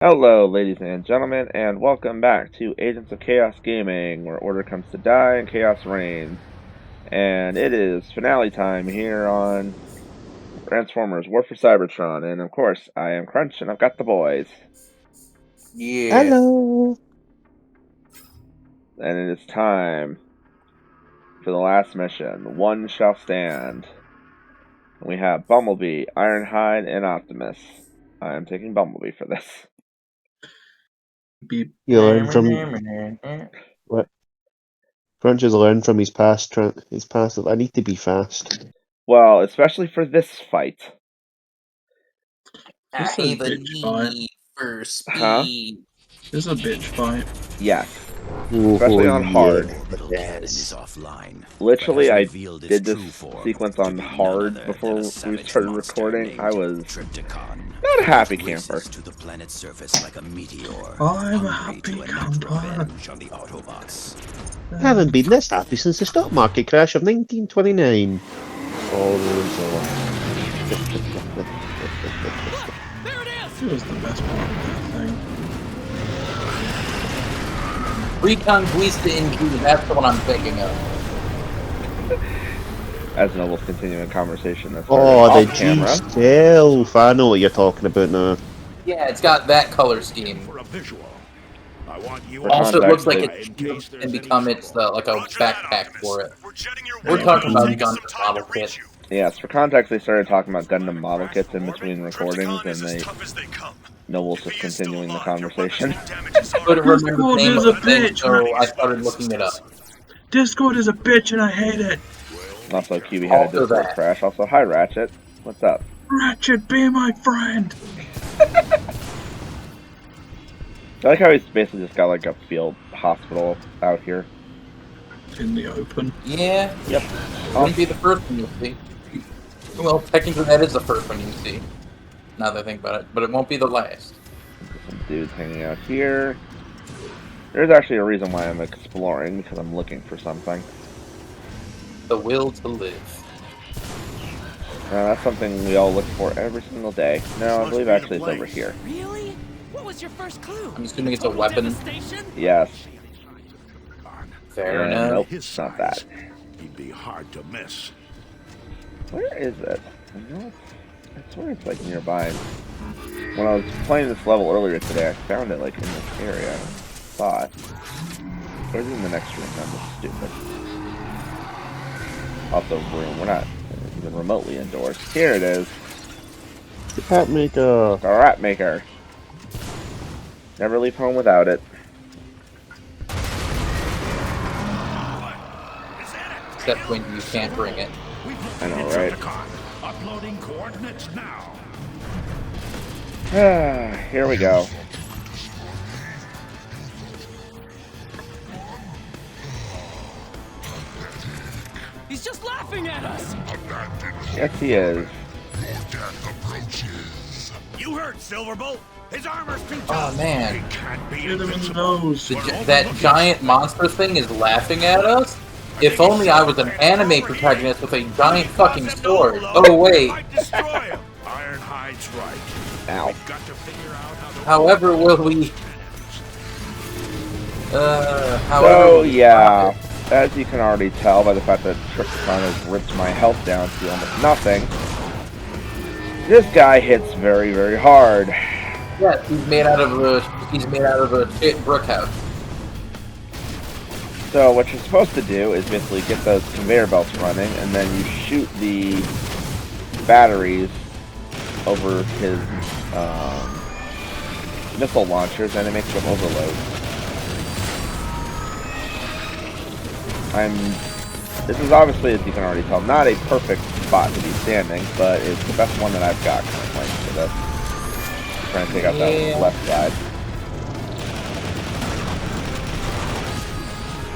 Hello, ladies and gentlemen, and welcome back to Agents of Chaos Gaming, where order comes to die and chaos reigns. And it is finale time here on Transformers War for Cybertron. And of course, I am Crunch, and I've got the boys. Yeah. Hello. And it is time for the last mission. One shall stand. We have Bumblebee, Ironhide, and Optimus. I am taking Bumblebee for this. Beep. You learn from what? Crunch has learned from his past. His past of I need to be fast. Well, especially for this fight. I This have a bitch fight. need for Huh? speed. This is a bitch fight. Yes. Oh, Especially on hard. yes. Literally, I did this sequence on hard before we started recording. I was not a happy camper. I'm a happy camper. Haven't been this happy since the stock market crash of 1929. All those It was the best part of that thing. Reconquista in Q, that's the one I'm thinking of. As Noble's continuing conversation, that's Oh, the off camera. G-Stealth. I know what you're talking about now. Yeah, it's got that color scheme. For Also, it looks like context, it can become its like a backpack for it. We're talking about Gundam model kit. Yes, for context, they started talking about Gundam model kits in between recordings, and Noble's just continuing the conversation. Couldn't remember the Discord name is of a the thing, bitch. so I started looking it up. Discord is a bitch and I hate it. And also, QB had a Also Discord that. crash. Also, hi Ratchet. What's up? Ratchet, be my friend. I like how he's basically just got like a field hospital out here. In the open. Yeah. Yep. Wouldn't be the first one you see. Well, technically that is the first one you see. Now that I think about it, but it won't be the last. Some dudes hanging out here. There's actually a reason why I'm exploring, because I'm looking for something. The will to live. That's something we all look for every single day. No, I believe actually it's over here. Really? What was your first clue? I'm assuming it's a weapon. Yes. Fair And enough. nope, it's not that. He'd be hard to miss. Where is it? I swear it's like nearby. When I was playing this level earlier today, I found it like in this area. I saw it. Or is it in the next room? I'm just stupid. Also, room. We're not even remotely indoors. Here it is. The Pat Maker. The Rat Maker. Never leave home without it. Except when you can't bring it. I know, right? Uploading coordinates now. Here we go. He's just laughing at us. Yes, he is. You heard Silverbolt. His armor's too Oh tough. man, He can't be Hit him in the invincible. nose. that giant monster thing is laughing at us? If only I was an anime protagonist with a giant fucking sword. Oh wait. I'd destroy him. Ironhide's right. Ow. We've got to figure out how to However, will we? So, yeah. As you can already tell by the fact that Decepticon has ripped my health down to almost nothing, this guy hits very, very hard. Yes, he's made out of a shit brick house. So what you're supposed to do is basically get those conveyor belts running, and then you shoot the batteries over his missile launchers, and it makes them overload. This is obviously, as you can already tell, not a perfect spot to be standing, but it's the best one that I've got currently for this. I'm trying to take out that left side.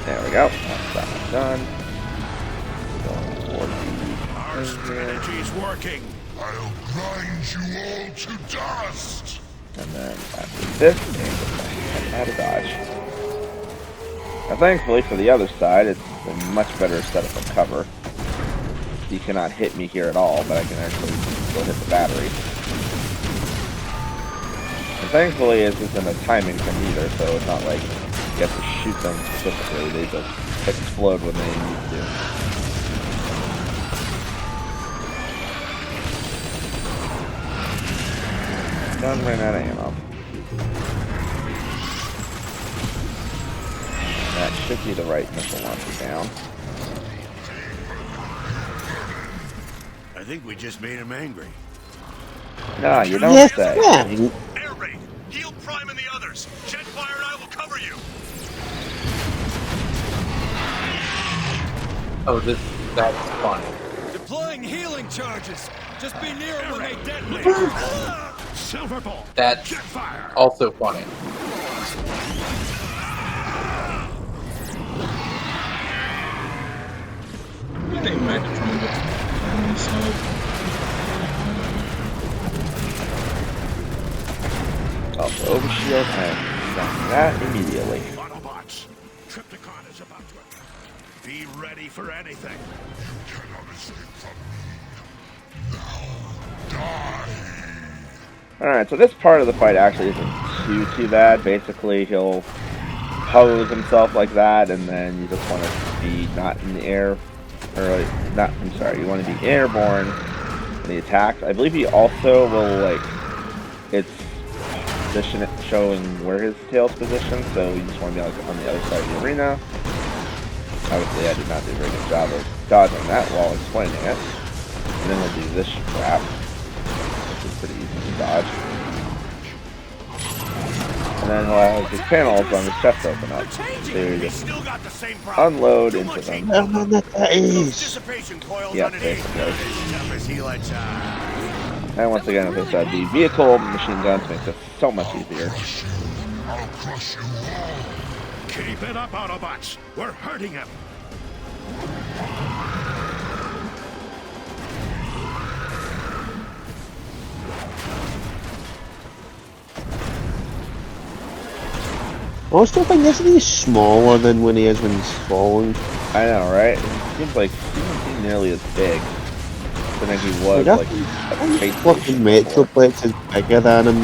There we go. That's that one done. Going for Our the strategy's working. I'll grind you all to dust. and then after this, and out of dodge. Now, thankfully for the other side, it's a much better setup of cover. You cannot hit me here at all, but I can actually still hit the battery. thankfully it isn't a timing thing either, so it's not like you have to shoot them specifically, they just explode when they need to. Gun ran out of ammo. That should be the right missile launcher down. I think we just made him angry. Nah, you don't Yes, say. man. Air raid! Heal Prime and the others! Jetfire and I will cover you! Oh, that's funny. Deploying healing charges. Just be near them when they detonate. Silver ball! That's Jetfire! also funny. I think Megatron got on the side. Also, overshield and done that immediately. Autobots! Decepticon is about to attack. Be ready for anything. You cannot escape from me. Now, die! Alright, so this part of the fight actually isn't too bad. Basically, he'll pose himself like that, and then you just want to be not in the air, or not, I'm sorry, you want to be airborne when he attacks. I believe he also will, like, it's position showing where his tail's positioned, so you just want to be like on the other side of the arena. Obviously, I did not do a very good job of dodging that while explaining it. And then we'll do this crap, which is pretty easy to dodge. And then he'll have his panels on his chest open up. So you just Still got the same problem. unload into them. Oh man, that is. Dissipation coils Yeah, underneath. basically. Tough as hela child. And once again, as I said, the vehicle machine guns makes it so much easier. I'll crush you all. Keep it up, Autobots. We're hurting him. I still think isn't he smaller than when he is when he's falling? I know, right? It seems like he doesn't seem nearly as big than he was, like, a space Fucking station before. Metroplex is bigger than him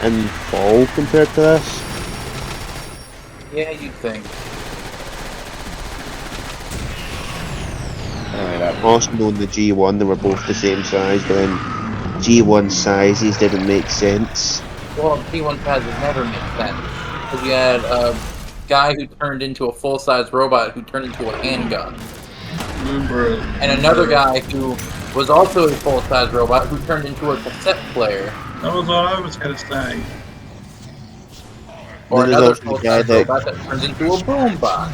in Fall compared to this. Yeah, you'd think. Anyway, that Also known the G1, they were both the same size, but then G1 sizes didn't make sense. Well, P1 has never made sense. Because you had a guy who turned into a full-size robot who turned into a handgun. Remember, And another guy who was also a full-size robot who turned into a cassette player. that was what I was gonna say. Or Then there's another also the guy full-size that- robot that turns into a boombox.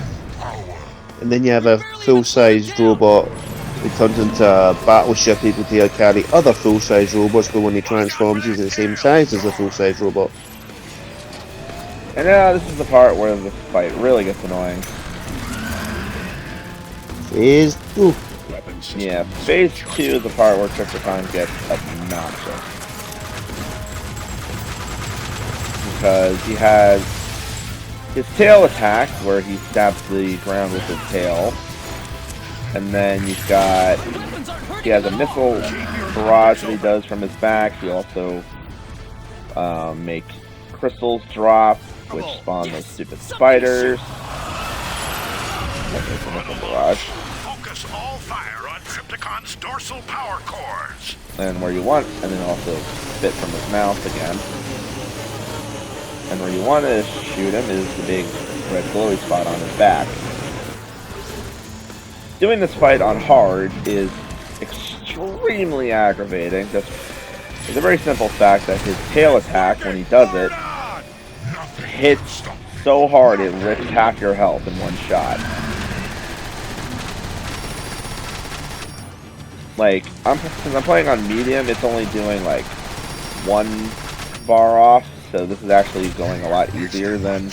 And then you have a full-sized robot who turns into a battleship able to carry other full-size robots, but when he transforms he's the same size as a full-size robot. And now this is the part where the fight really gets annoying. Phase 2. Weapon system. Yeah, phase 2 is the part where Decepticon gets obnoxious. Because he has his tail attack, where he stabs the ground with his tail. And then you've got, he has a missile barrage that he does from his back. He also make crystals drop, which spawn those stupid spiders. That makes a missile barrage. Focus all fire on Decepticon's dorsal power cores. And where you want, and then also spit from his mouth again. And where you want to shoot him is the big red glowy spot on his back. Doing this fight on hard is extremely aggravating. Just it's a very simple fact that his tail attack, when he does it, hits so hard it rips half your health in one shot. Like, since I'm playing on medium, it's only doing like 1 bar off, so this is actually going a lot easier than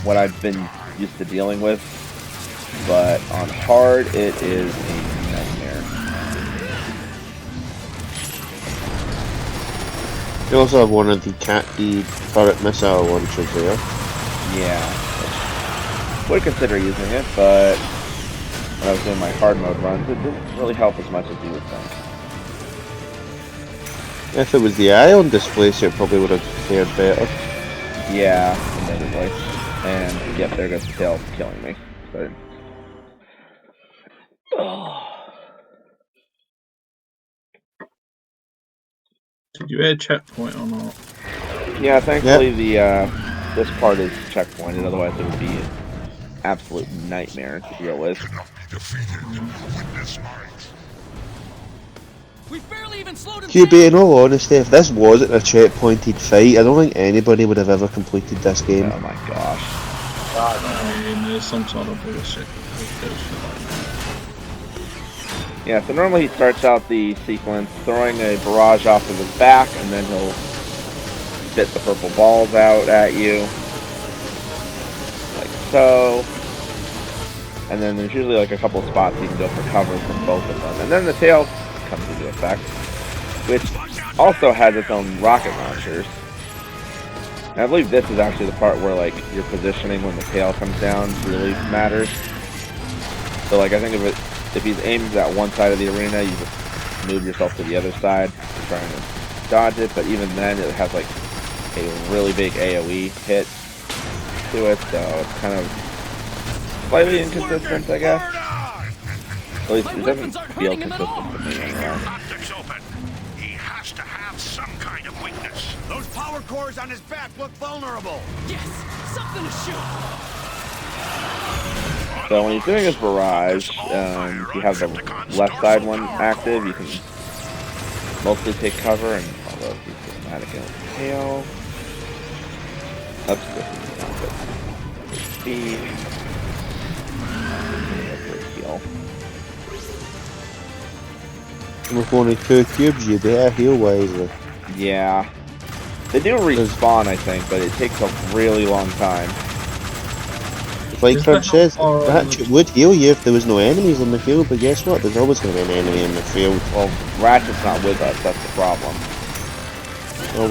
what I've been used to dealing with. But on hard, it is a nightmare. You also have one of the turret missile launchers there. Yeah, would consider using it, but when I was doing my hard mode runs, it didn't really help as much as you would think. If it was the ion displacer, it probably would have fared better. Yeah, admittedly. And yep, there goes the tail killing me. But... Did you add checkpoint or not? Yeah, thankfully the this part is checkpointed, otherwise it would be an absolute nightmare to deal with. Cannot be defeated. Witness might. We barely even slowed him QB, down. in all honesty, if this wasn't a checkpointed fight, I don't think anybody would have ever completed this game. Oh my gosh. I mean, there's some sort of bullshit. Yeah, so normally he starts out the sequence throwing a barrage off of his back, and then he'll spit the purple balls out at you. Like so. And then there's usually like a couple of spots you can go for cover from both of them. And then the tail comes into effect, which also has its own rocket launchers. And I believe this is actually the part where like your positioning when the tail comes down really matters. So like I think if he's aimed at one side of the arena, you just move yourself to the other side, trying to dodge it. But even then, it has like a really big AoE hit to it, so it's kind of slightly inconsistent, I guess. At least it doesn't feel consistent to me anyway. Optics open. He has to have some kind of weakness. Those power cores on his back look vulnerable. Yes, something to shoot. So when he's doing his barrage, you have the left side one active. You can mostly take cover, and although he's dramatic in his tail, oops, this is not good. Speed. Heal. With only 2 cubes, you better heal wisely. Yeah. They do respawn, I think, but it takes a really long time. Like Fred says, Or- Ratchet would heal you if there was no enemies in the field, but guess what? There's always going to be an enemy in the field. Well, Ratchet's not with us, that's the problem. Well,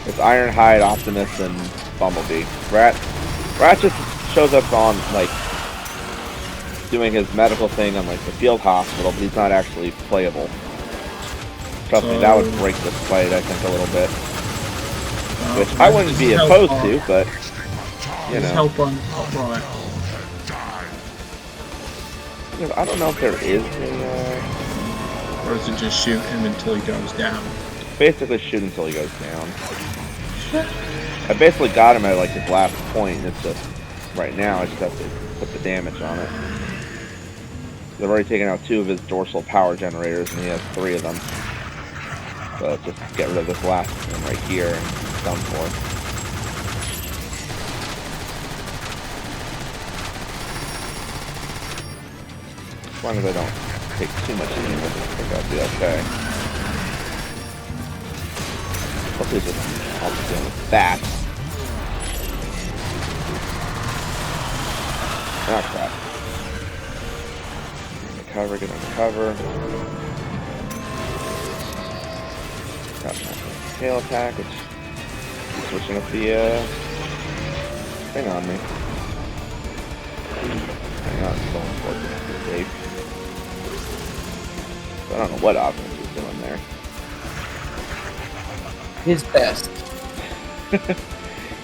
It's Ironhide, Optimus, and Bumblebee. Ratchet shows up on, like, doing his medical thing on, like, the field hospital, but he's not actually playable. Trust me, that would break this fight, I think, a little bit. Which I wouldn't be opposed to, but, you know. Help on top right. I don't know if there is a, Or is it just shoot him until he goes down? basically shoot until he goes down. I basically got him at, like, his last point, and it's just, right now, I just have to put the damage on it. I've already taken out 2 of his dorsal power generators, and he has 3 of them. So just get rid of this last one right here, and it's done for. As long as I don't take too much damage, I think I'll be okay. Hopefully just I'll be dealing with that. Ah, crap. Get under cover. Got my tail attack, which is switching up the thing on me. Hang on, it's so important to escape. I don't know what Optimus is doing there. His best.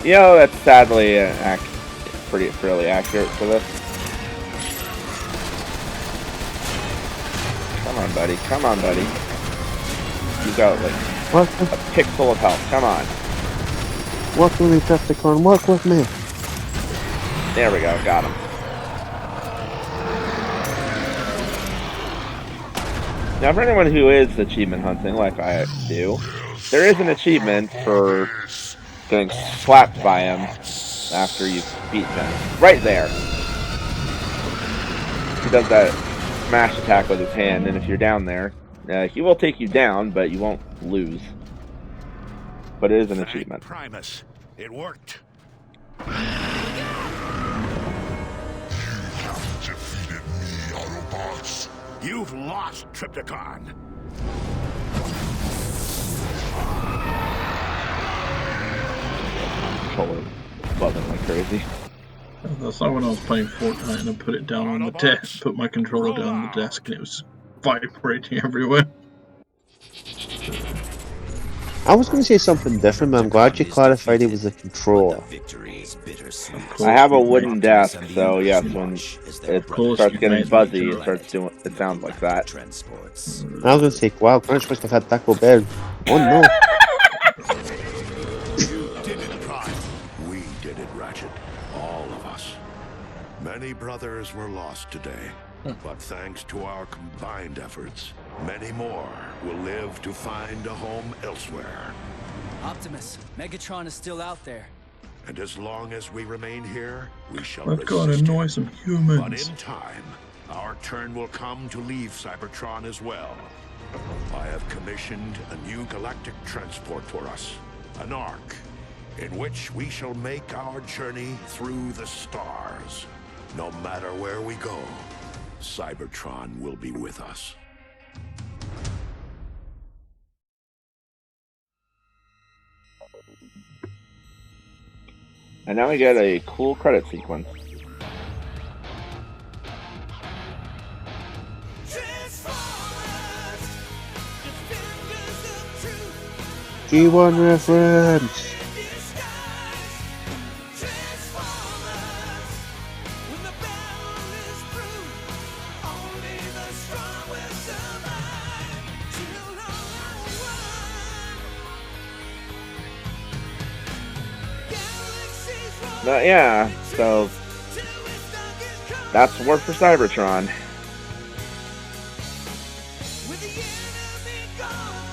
You know, that's sadly fairly accurate for this. Come on, buddy. Come on, buddy. You got like a pixel of health. Come on. work with me, Decepticon, work with me. There we go. Got him. Now, for anyone who is achievement hunting, like I do, there is an achievement for getting slapped by him after you've beaten him. Right there. He does that smash attack with his hand, and if you're down there, he will take you down, but you won't lose. But it is an achievement. Primus, it worked. You have defeated me, Autobots. You've lost, Tripticon. Controller buzzing like crazy. That's like when I was playing Fortnite and I put it down on the desk, put my controller down on the desk and it was vibrating everywhere. I was going to say something different, but I'm glad you clarified it was the controller. Of I course have a you wooden made, desk, so yes, when it of course starts you getting made that fuzzy, it joke. starts doing. It sounds like that. I was going to say, wow, Crunch must have had Taco Bell. Oh no. You did it, Prime. We did it, Ratchet. All of us. Many brothers were lost today, but thanks to our combined efforts, many more will live to find a home elsewhere. Optimus, Megatron is still out there. And as long as we remain here, we shall I've got to resist annoy him. some But humans. in time, our turn will come to leave Cybertron as well. I have commissioned a new galactic transport for us, an Ark, in which we shall make our journey through the stars. No matter where we go, Cybertron will be with us. And now we get a cool credit sequence. G1 reference. But yeah, so that's word for Cybertron.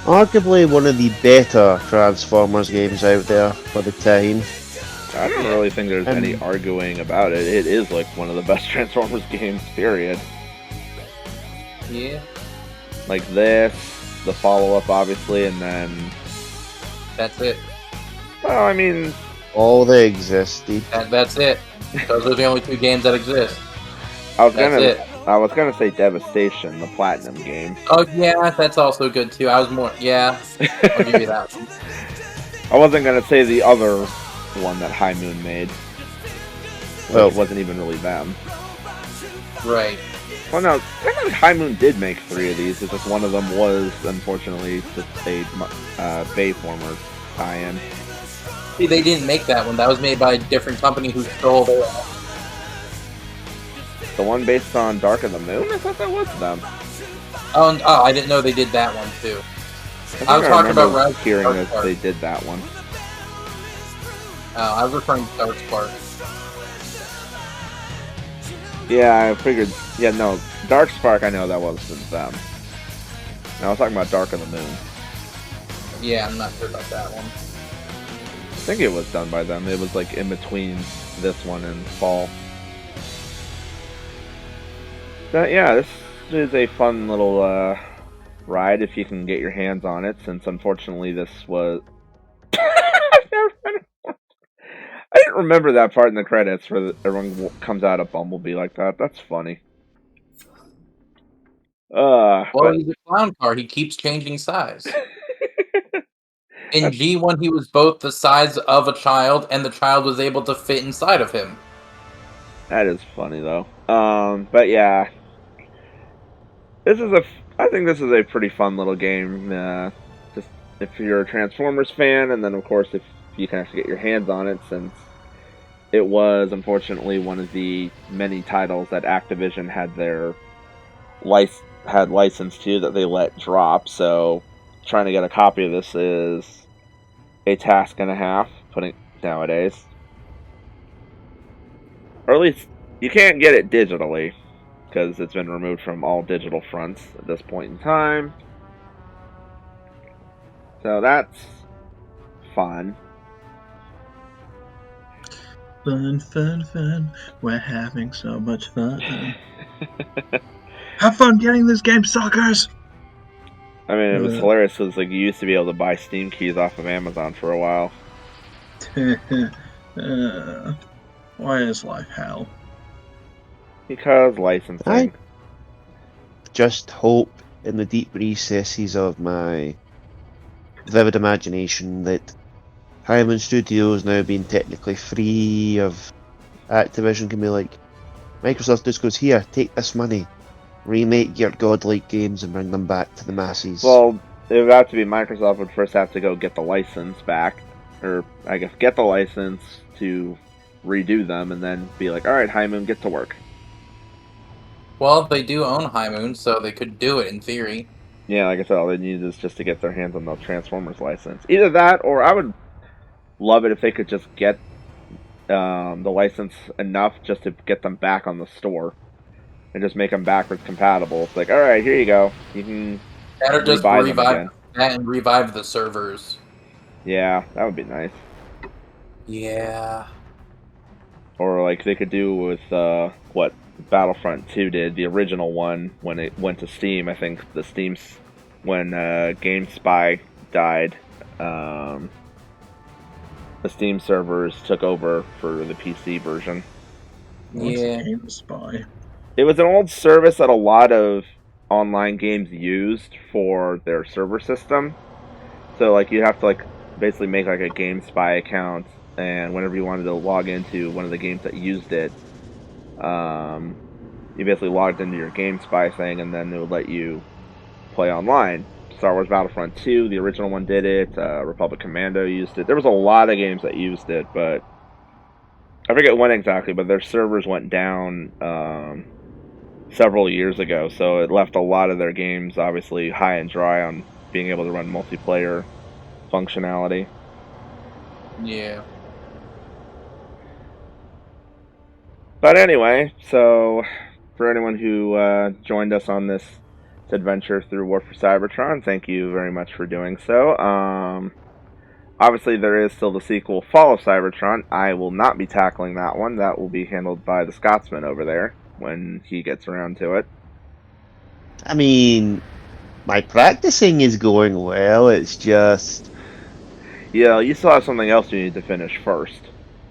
Arguably one of the better Transformers games out there for the time. I don't really think there's any arguing about it. It is like one of the best Transformers games, period. Yeah. Like this, the follow-up obviously, and then... That's it. Well, I mean... All they existed. That's it. Those are the only two games that exist. I was That's gonna say Devastation, the Platinum game. Oh yeah, that's also good too. I was more I'll give you that one. I wasn't gonna say the other one that High Moon made. Well, it wasn't even really them. Right. Well, no, technically High Moon did make 3 of these. It's just one of them was, unfortunately, just a Bayformer tie-in. See, they didn't make that one. That was made by a different company who stole their. The one based on Dark of the Moon? I thought that was them. Oh, I didn't know they did that one too. I was talking about Rise of hearing Dark that Spark. they did that one. Oh, I was referring to Dark Spark. Yeah, I figured. Yeah, no, Dark Spark. I know that wasn't them. No, I was talking about Dark of the Moon. Yeah, I'm not sure about that one. I think it was done by them. It was like in between this one and Fall. But yeah, this is a fun little ride if you can get your hands on it, since unfortunately this was... I didn't remember that part in the credits where everyone comes out of Bumblebee like that. That's funny. Well, but... he's a clown car. He keeps changing size. In G1, he was both the size of a child, and the child was able to fit inside of him. That is funny, though. But yeah. I think this is a pretty fun little game. Just if you're a Transformers fan, and then of course if you can actually get your hands on it, since it was unfortunately one of the many titles that Activision had their license to that they let drop. So trying to get a copy of this is a task and a half, putting nowadays. Or at least you can't get it digitally, because it's been removed from all digital fronts at this point in time. So that's fun. Fun, fun, fun. We're having so much fun. Have fun getting this game, suckers! I mean, it was hilarious because like, you used to be able to buy Steam keys off of Amazon for a while. Why is life hell? Because licensing. I just hope in the deep recesses of my vivid imagination that Hyman Studios, now being technically free of Activision, can be like, Microsoft just goes, here, take this money, remake your godlike games and bring them back to the masses. Well, it would have to be Microsoft would first have to go get the license back, or I guess get the license to redo them, and then be like, all right, High Moon, get to work. Well, they do own High Moon, so they could do it in theory. Yeah, like I said, all they need is just to get their hands on the Transformers license. Either that, or I would love it if they could just get the license enough just to get them back on the store. And just make them backwards compatible. It's like, alright, here you go. You can Or just rebuy them revive again. that and revive the servers. Yeah, that would be nice. Yeah. Or like they could do with what Battlefront 2 did, the original one, when it went to Steam. I think the Steam's when GameSpy died, the Steam servers took over for the PC version. What's Yeah. GameSpy? It was an old service that a lot of online games used for their server system. So like you have to like basically make like a GameSpy account, and whenever you wanted to log into one of the games that used it, you basically logged into your GameSpy thing, and then it would let you play online. Star Wars Battlefront 2, the original one did it. Republic Commando used it. There was a lot of games that used it, but I forget when exactly. But their servers went down several years ago, so it left a lot of their games obviously high and dry on being able to run multiplayer functionality. Yeah. But anyway, so for anyone who joined us on this adventure through War for Cybertron, thank you very much for doing so. Obviously, there is still the sequel, Fall of Cybertron. I will not be tackling that one. That will be handled by the Scotsman over there when he gets around to it. I mean, my practicing is going well. It's just Yeah, you still have something else you need to finish first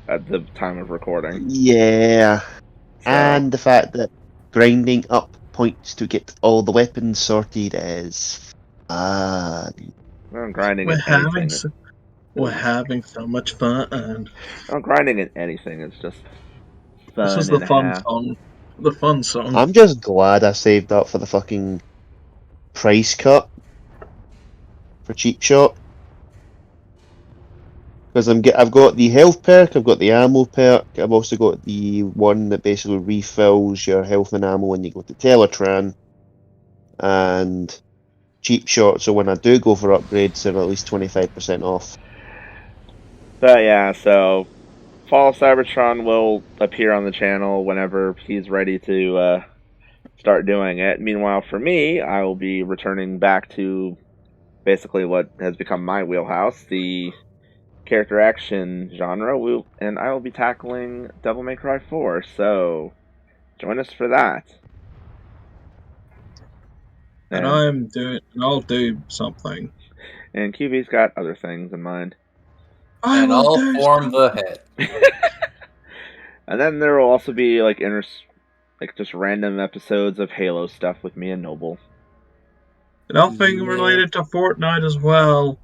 at the time of recording. yeah, So, and the fact that grinding up points to get all the weapons sorted is fun. well, grinding We're in anything. we're having so much fun. Well, grinding in anything is just fun This is and the a fun half. song. The fun song. I'm just glad I saved up for the fucking price cut for Cheap Shot. Because I've got the health perk, I've got the ammo perk, I've also got the one that basically refills your health and ammo when you go to Teletran, and Cheap Shot, so when I do go for upgrades, they're at least 25% off. But yeah, so Fall of Cybertron will appear on the channel whenever he's ready to start doing it. Meanwhile, for me, I will be returning back to basically what has become my wheelhouse, the character action genre, and I will be tackling Devil May Cry 4, so join us for that. And I'll do something. And QB's got other things in mind. And I'll form the head. And then there will also be like just random episodes of Halo stuff with me and Noble. Nothing related to Fortnite as well.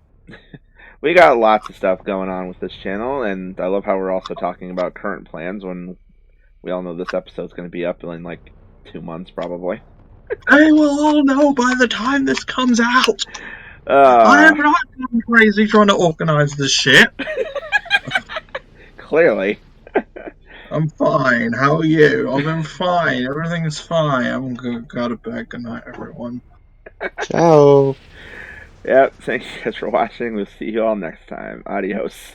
We got lots of stuff going on with this channel, and I love how we're also talking about current plans when we all know this episode's going to be up in like 2 months probably. They will all know by the time this comes out. I am not going crazy trying to organize this shit. Clearly. I'm fine. How are you? I've been fine. Everything's fine. I'm good. Got it back. Good night, everyone. Ciao! Yep, thank you guys for watching. We'll see you all next time. Adios.